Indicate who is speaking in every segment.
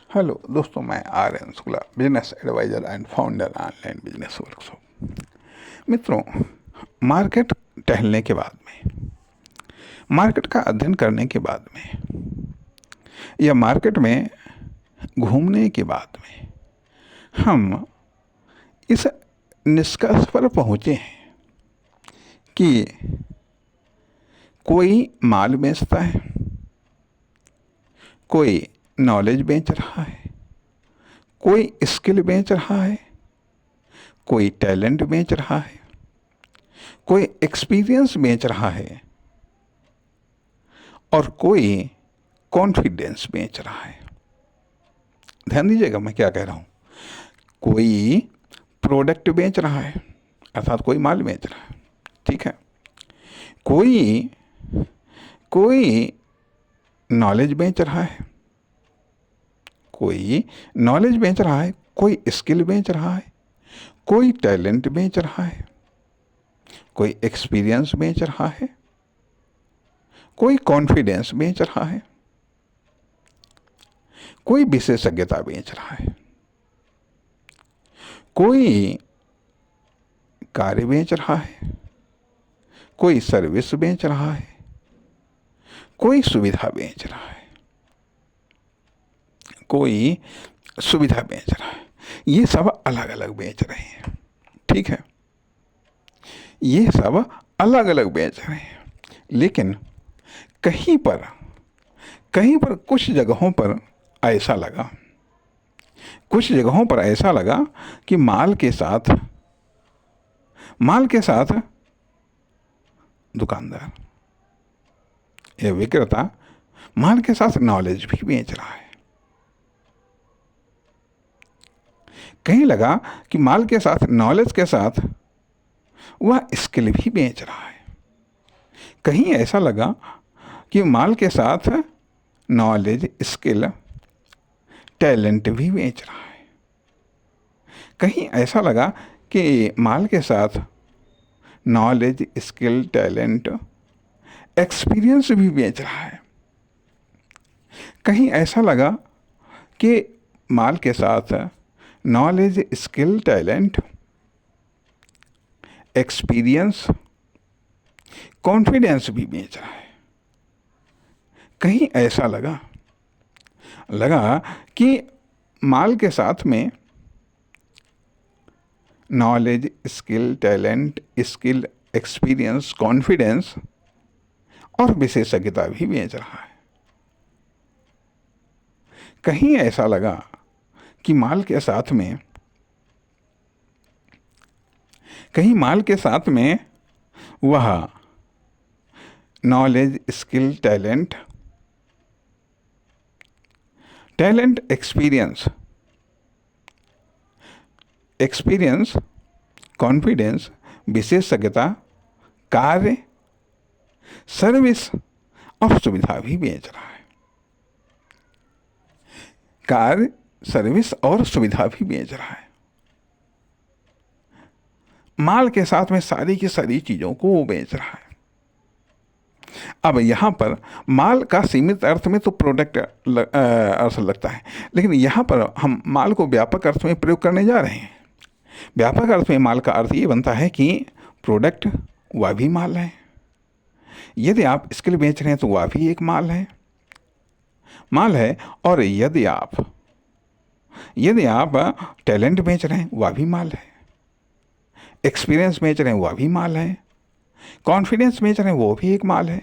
Speaker 1: Hello दोस्तों, मैं Aryan Shukla, business adviser and founder online business workshop. मित्रों, मार्केट टहलने के बाद में, मार्केट का अध्ययन करने के बाद में या मार्केट में घूमने के बाद में हम इस निष्कर्ष पर पहुँचे हैं कि कोई माल बेचता है, कोई नॉलेज बेच रहा है, कोई स्किल बेच रहा है, कोई टैलेंट बेच रहा है, कोई एक्सपीरियंस बेच रहा है और कोई कॉन्फिडेंस बेच रहा है। ध्यान दीजिएगा मैं क्या कह रहा हूँ। कोई प्रोडक्ट बेच रहा है, अर्थात कोई माल बेच रहा है, ठीक है। कोई कोई नॉलेज बेच रहा है, कोई नॉलेज बेच रहा है, कोई स्किल बेच रहा है, कोई टैलेंट बेच रहा है, कोई एक्सपीरियंस बेच रहा है, कोई कॉन्फिडेंस बेच रहा है, कोई विशेषज्ञता बेच रहा है, कोई कार्य बेच रहा है, कोई सर्विस बेच रहा है, कोई सुविधा बेच रहा है, कोई सुविधा बेच रहा है। ये सब अलग अलग बेच रहे हैं, ठीक है। ये सब अलग अलग बेच रहे हैं, लेकिन कहीं पर कुछ जगहों पर ऐसा लगा, कि माल के साथ दुकानदार या विक्रेता माल के साथ नॉलेज भी बेच रहा है। कहीं लगा कि माल के साथ, नॉलेज के साथ वह स्किल भी बेच रहा है। कहीं ऐसा लगा कि माल के साथ नॉलेज, स्किल, टैलेंट भी बेच रहा है। कहीं ऐसा लगा कि माल के साथ नॉलेज, स्किल, टैलेंट, एक्सपीरियंस भी बेच रहा है। कहीं ऐसा लगा कि माल के साथ knowledge, skill, talent, experience, confidence भी बेच रहा है। कहीं ऐसा लगा कि माल के साथ में knowledge, skill, talent, skill, experience, confidence और विशेषज्ञता भी बेच रहा है। कहीं ऐसा लगा कि माल के साथ में वह knowledge, skill, talent, experience, confidence, विशेषज्ञता, कार्य, सर्विस और सुविधा भी बेच रहा है। कार्य, सर्विस और सुविधा भी बेच रहा है। माल के साथ में सारी की सारी चीज़ों को वो बेच रहा है। अब यहाँ पर माल का सीमित अर्थ में तो प्रोडक्ट अर्थ लगता है, लेकिन यहाँ पर हम माल को व्यापक अर्थ में प्रयोग करने जा रहे हैं। व्यापक अर्थ में माल का अर्थ ये बनता है कि प्रोडक्ट वह भी माल है। यदि आप स्किल बेच रहे हैं तो वह भी एक माल है। और यदि आप टैलेंट बेच रहे हैं वह भी माल है। एक्सपीरियंस बेच रहे हैं वह भी माल है। कॉन्फिडेंस बेच रहे हैं वो भी एक माल है।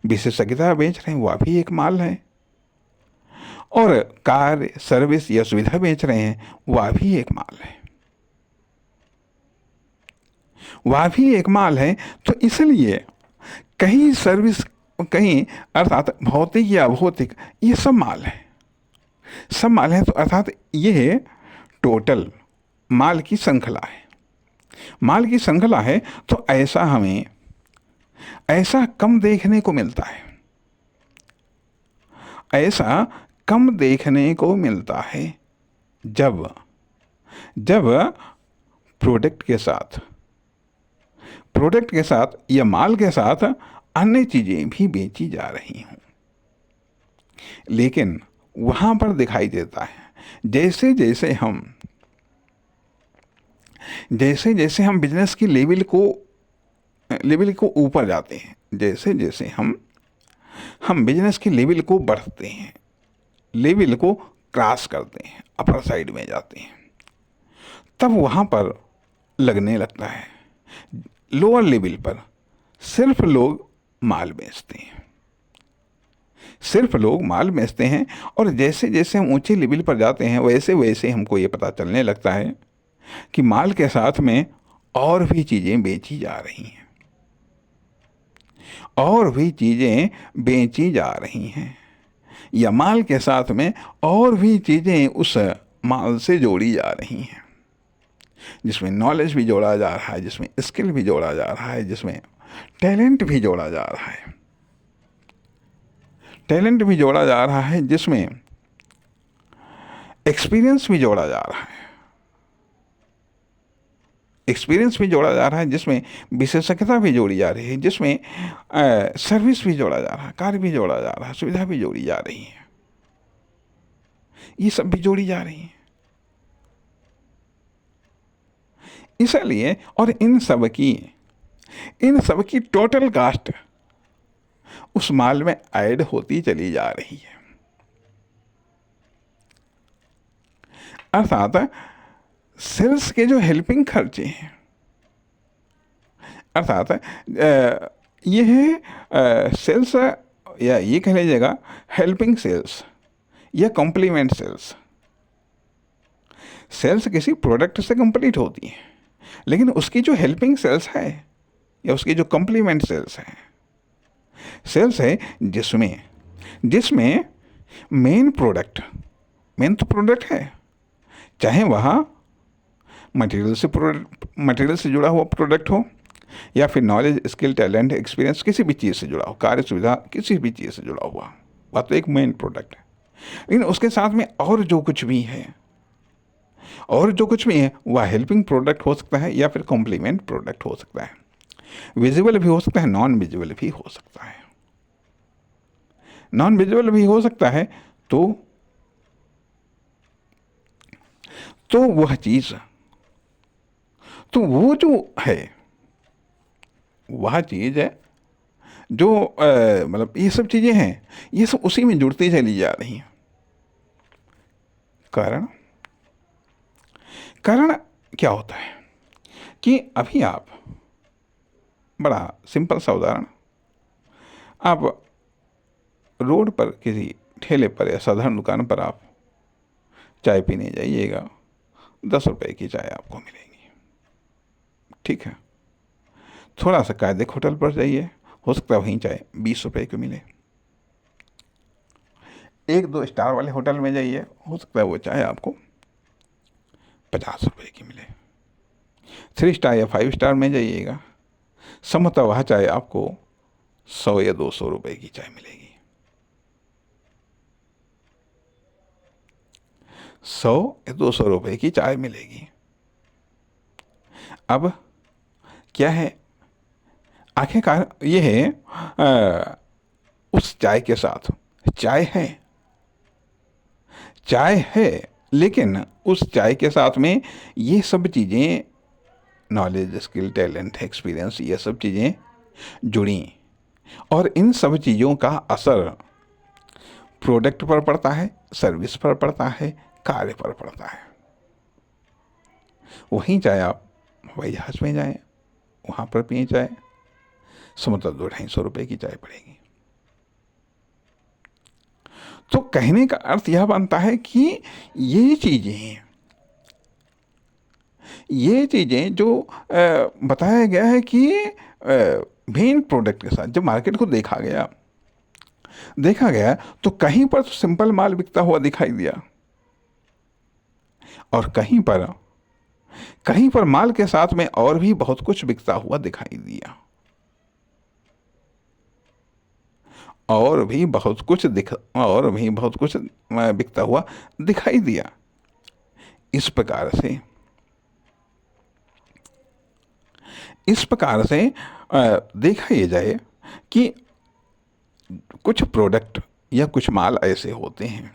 Speaker 1: विशेषज्ञता बेच रहे हैं वह भी एक माल है। और कार्य, सर्विस या सुविधा बेच रहे हैं वह भी एक माल है। तो इसलिए कहीं अर्थात भौतिक या अभौतिक, ये सब माल है। तो अर्थात ये टोटल माल की श्रृंखला है। तो ऐसा कम देखने को मिलता है जब प्रोडक्ट के साथ या माल के साथ अन्य चीज़ें भी बेची जा रही हों। लेकिन वहाँ पर दिखाई देता है। जैसे जैसे हम बिजनेस की लेवल को ऊपर जाते हैं, जैसे जैसे हम बिजनेस की लेवल को बढ़ते हैं, लेवल को क्रॉस करते हैं, अपर साइड में जाते हैं, तब वहाँ पर लगने लगता है लोअर लेवल पर सिर्फ लोग माल बेचते हैं, सिर्फ लोग माल बेचते हैं। और जैसे जैसे हम ऊंचे लेवल पर जाते हैं वैसे वैसे हमको ये पता चलने लगता है कि माल के साथ में और भी चीज़ें बेची जा रही हैं, और भी चीज़ें बेची जा रही हैं, या माल के साथ में और भी चीज़ें उस माल से जोड़ी जा रही हैं, जिसमें नॉलेज भी जोड़ा जा रहा है, जिसमें स्किल भी जोड़ा जा रहा है, जिसमें टैलेंट भी जोड़ा जा रहा है, टैलेंट भी जोड़ा जा रहा है, जिसमें एक्सपीरियंस भी जोड़ा जा रहा है, एक्सपीरियंस भी जोड़ा जा रहा है, जिसमें विशेषज्ञता भी जोड़ी जा रही है, जिसमें सर्विस भी जोड़ा जा रहा है, कार्य भी जोड़ा जा रहा है, सुविधा भी जोड़ी जा रही है, ये सब भी जोड़ी जा रही है। इसलिए और इन सब की टोटल कास्ट उस माल में ऐड होती चली जा रही है। अर्थात सेल्स के जो हेल्पिंग खर्चे हैं, अर्थात ये है सेल्स, या ये कह लीजिएगा हेल्पिंग सेल्स या कॉम्प्लीमेंट सेल्स। सेल्स किसी प्रोडक्ट से कंप्लीट होती है, लेकिन उसकी जो हेल्पिंग सेल्स है या उसकी जो कॉम्प्लीमेंट सेल्स है जिसमें मेन तो प्रोडक्ट है, चाहे वह मटेरियल से जुड़ा हुआ प्रोडक्ट हो, या फिर नॉलेज, स्किल, टैलेंट, एक्सपीरियंस, किसी भी चीज़ से जुड़ा हो, कार्य सुविधा किसी भी चीज़ से जुड़ा हुआ, वह तो एक मेन प्रोडक्ट है। लेकिन उसके साथ में और जो कुछ भी है वह हेल्पिंग प्रोडक्ट हो सकता है या फिर कॉम्प्लीमेंट प्रोडक्ट हो सकता है, विजिबल भी हो सकता है, नॉन विजिबल भी हो सकता है। नॉन विजिबल भी हो सकता है तो वह चीज़, तो वो जो है वह चीज़ है जो मतलब ये सब चीज़ें हैं, ये सब उसी में जुड़ती चली जा रही हैं। कारण क्या होता है कि अभी आप, बड़ा सिंपल सा उदाहरण, आप रोड पर किसी ठेले पर या साधारण दुकान पर आप चाय पीने जाइएगा, 10 रुपए की चाय आपको मिलेगी, ठीक है। थोड़ा सा कायदे होटल पर जाइए, हो सकता है वहीं चाय 20 रुपए की मिले। 1-2 स्टार वाले होटल में जाइए, हो सकता है वो चाय आपको 50 रुपए की मिले। 3 स्टार या 5 स्टार में जाइएगा, संभवतः वह चाय आपको 100 या 200 रुपए की चाय मिलेगी। 100 या 200 रुपए की चाय मिलेगी। अब क्या है, आखिरकार ये है उस चाय के साथ चाय है, लेकिन उस चाय के साथ में ये सब चीज़ें, नॉलेज, स्किल, टैलेंट, एक्सपीरियंस, ये सब चीज़ें जुड़ी, और इन सब चीज़ों का असर प्रोडक्ट पर पड़ता है, सर्विस पर पड़ता है, कार्य पर पड़ता है। वहीं चाहे आप हवाई जहाज़ में जाएं, वहाँ पर पिए चाय, समझो 200-250 रुपए की चाय पड़ेगी। तो कहने का अर्थ यह बनता है कि ये चीज़ें जो बताया गया है कि मेन प्रोडक्ट के साथ जब मार्केट को देखा गया तो कहीं पर तो सिंपल माल बिकता हुआ दिखाई दिया, और कहीं पर माल के साथ में और भी बहुत कुछ बिकता हुआ दिखाई दिया, और भी बहुत कुछ बिकता हुआ दिखाई दिया। इस प्रकार से देखा ये जाए कि कुछ प्रोडक्ट या कुछ माल ऐसे होते हैं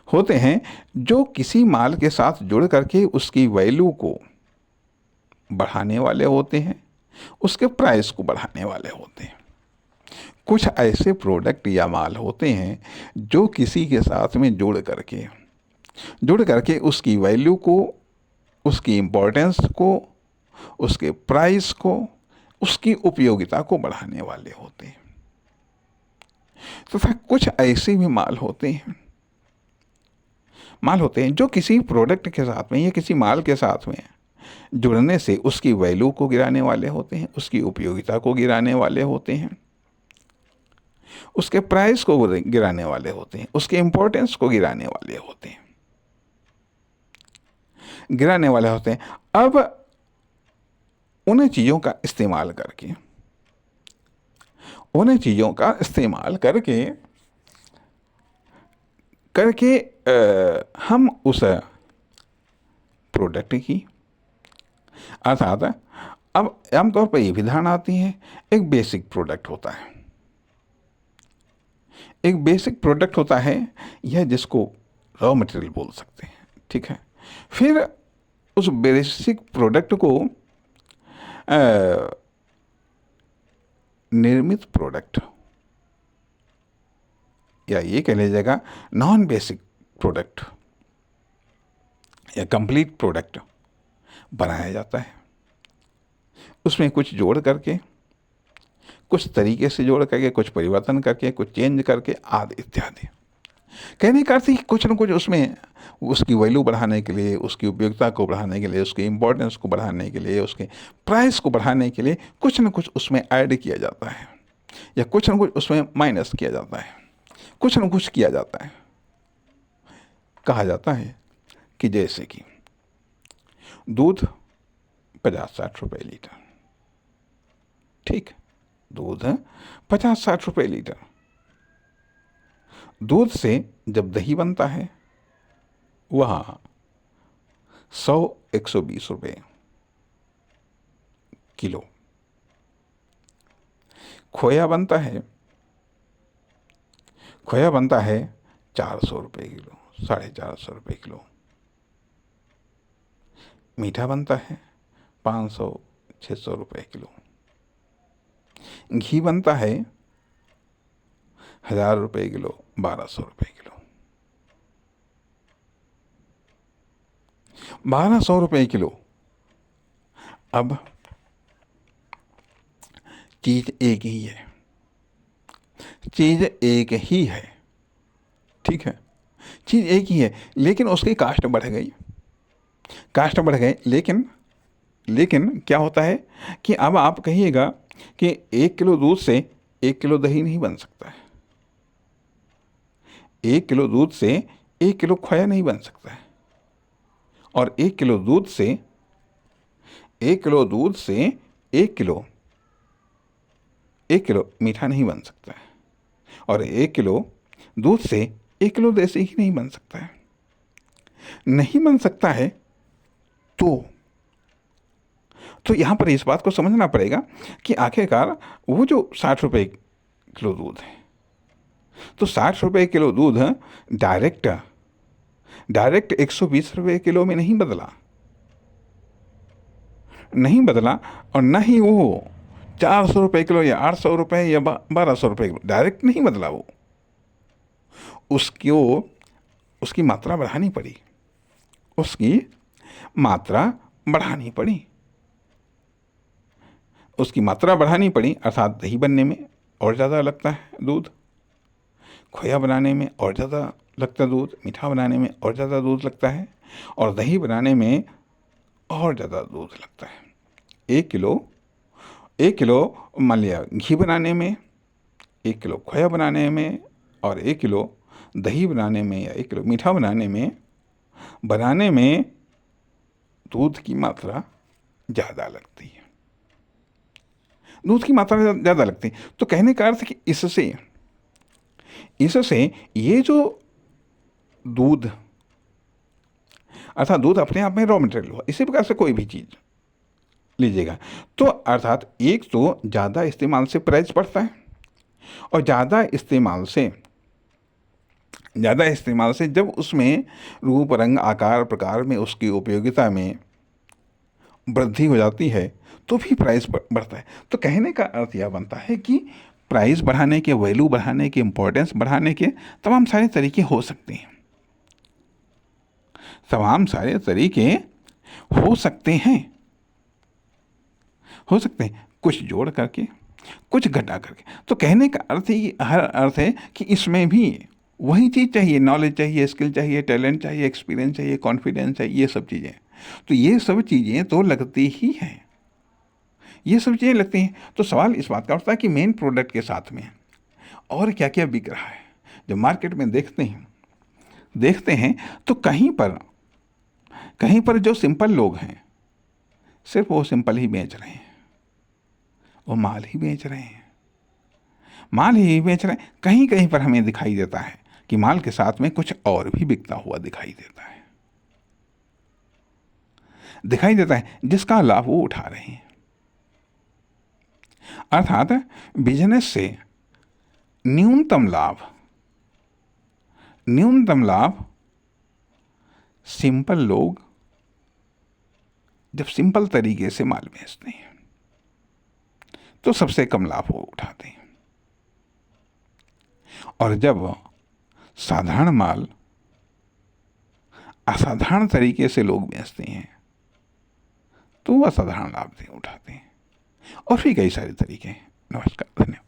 Speaker 1: होते हैं जो किसी माल के साथ जुड़ करके उसकी वैल्यू को बढ़ाने वाले होते हैं, उसके प्राइस को बढ़ाने वाले होते हैं। कुछ ऐसे प्रोडक्ट या माल होते हैं जो किसी के साथ में जुड़ करके उसकी वैल्यू को, उसकी इम्पोर्टेंस को, उसके प्राइस को, उसकी उपयोगिता को बढ़ाने वाले होते हैं। तथा कुछ ऐसे भी माल होते हैं जो किसी प्रोडक्ट के साथ में या किसी माल के साथ में जुड़ने से उसकी वैल्यू को गिराने वाले होते हैं, उसकी उपयोगिता को गिराने वाले होते हैं, उसके प्राइस को गिराने वाले होते हैं, उसके इम्पोर्टेंस को गिराने वाले होते हैं। अब उन चीज़ों का इस्तेमाल करके हम उस प्रोडक्ट की, अर्थात अब आमतौर पर ये भी धारणा आती है, एक बेसिक प्रोडक्ट होता है, यह जिसको रॉ मटेरियल बोल सकते हैं, ठीक है। फिर उस बेसिक प्रोडक्ट को निर्मित प्रोडक्ट, या ये कह लीजिएगा नॉन बेसिक प्रोडक्ट या कंप्लीट प्रोडक्ट बनाया जाता है। उसमें कुछ जोड़ करके, कुछ तरीके से जोड़ करके, कुछ परिवर्तन करके, कुछ चेंज करके आदि इत्यादि। कहने का अर्थ है कि कुछ न कुछ उसमें उसकी वैल्यू बढ़ाने के लिए, उसकी उपयोगिता को बढ़ाने के लिए, उसकी इम्पोर्टेंस को बढ़ाने के लिए, उसके प्राइस को बढ़ाने के लिए कुछ न कुछ उसमें ऐड किया जाता है, या कुछ न कुछ उसमें माइनस किया जाता है, कुछ न कुछ किया जाता है। कहा जाता है कि जैसे कि दूध 50-60 रुपए लीटर, ठीक, दूध 50-60 रुपए लीटर। दूध से जब दही बनता है वह 100-120 रुपए किलो। खोया बनता है 400 रुपए किलो, 450 रुपए किलो। मीठा बनता है 500-600 रुपए किलो। घी बनता है 1000 रुपए किलो, 1200 रुपए किलो। 1200 रुपए किलो। अब चीज एक ही है, ठीक है, चीज एक ही है, लेकिन उसकी कास्ट बढ़ गई, लेकिन क्या होता है कि अब आप कहिएगा कि 1 किलो दूध से 1 किलो दही नहीं बन सकता है, 1 किलो दूध से 1 किलो खोया नहीं बन सकता है, और 1 किलो दूध से 1 किलो मीठा नहीं बन सकता है, और 1 किलो दूध से 1 किलो देसी ही नहीं बन सकता है। नहीं बन सकता है तो यहां पर इस बात को समझना पड़ेगा कि आखिरकार वो जो 60 रुपए किलो दूध है, तो 60 रुपए किलो दूध डायरेक्ट 120 रुपए किलो में नहीं बदला, और न ही वो 400 रुपए किलो या 800 रुपए या 1200 रुपए किलो डायरेक्ट नहीं बदला। वो उसकी मात्रा बढ़ानी पड़ी, अर्थात दही बनने में और ज़्यादा लगता है दूध, खोया बनाने में और ज़्यादा लगता है दूध, मीठा बनाने में और ज़्यादा दूध लगता है, और दही बनाने में और ज़्यादा दूध लगता है। 1 किलो मान लिया घी बनाने में, 1 किलो खोया बनाने में, और 1 किलो दही बनाने में या 1 किलो मीठा बनाने में दूध की मात्रा ज़्यादा लगती है। तो कहने का अर्थ है कि इससे ये जो दूध, अर्थात दूध अपने आप में रॉ मटेरियल हुआ, इसी प्रकार से कोई भी चीज़ लीजिएगा, तो अर्थात एक तो ज़्यादा इस्तेमाल से प्राइस बढ़ता है, और ज़्यादा इस्तेमाल से ज़्यादा इस्तेमाल से जब उसमें रूप रंग आकार प्रकार में उसकी उपयोगिता में वृद्धि हो जाती है तो भी प्राइस बढ़ता है। तो कहने का अर्थ यह बनता है कि प्राइस बढ़ाने के, वैल्यू बढ़ाने के, इम्पोर्टेंस बढ़ाने के तमाम सारे तरीके हो सकते हैं, तमाम सारे तरीके हो सकते हैं, कुछ जोड़ करके, कुछ घटा करके। तो कहने का अर्थ ही हर अर्थ है कि इसमें भी वही चीज़ चाहिए, नॉलेज चाहिए, स्किल चाहिए, टैलेंट चाहिए, एक्सपीरियंस चाहिए, कॉन्फिडेंस चाहिए, ये सब चीज़ें। तो ये सब चीज़ें तो लगती ही हैं, ये सब चीज़ें लगती हैं। तो सवाल इस बात का उठता है कि मेन प्रोडक्ट के साथ में और क्या क्या बिक रहा है। जब मार्केट में देखते हैं तो कहीं पर जो सिंपल लोग हैं सिर्फ वो सिंपल ही बेच रहे हैं, वो माल ही बेच रहे हैं, कहीं कहीं पर हमें दिखाई देता है कि माल के साथ में कुछ और भी बिकता हुआ दिखाई देता है जिसका लाभ वो उठा रहे हैं। अर्थात बिजनेस से न्यूनतम लाभ सिंपल लोग जब सिंपल तरीके से माल बेचते हैं तो सबसे कम लाभ वो उठाते हैं, और जब साधारण माल असाधारण तरीके से लोग बेचते हैं तो वह असाधारण लाभ उठाते हैं। और भी कई सारे तरीके हैं। नमस्कार, धन्यवाद।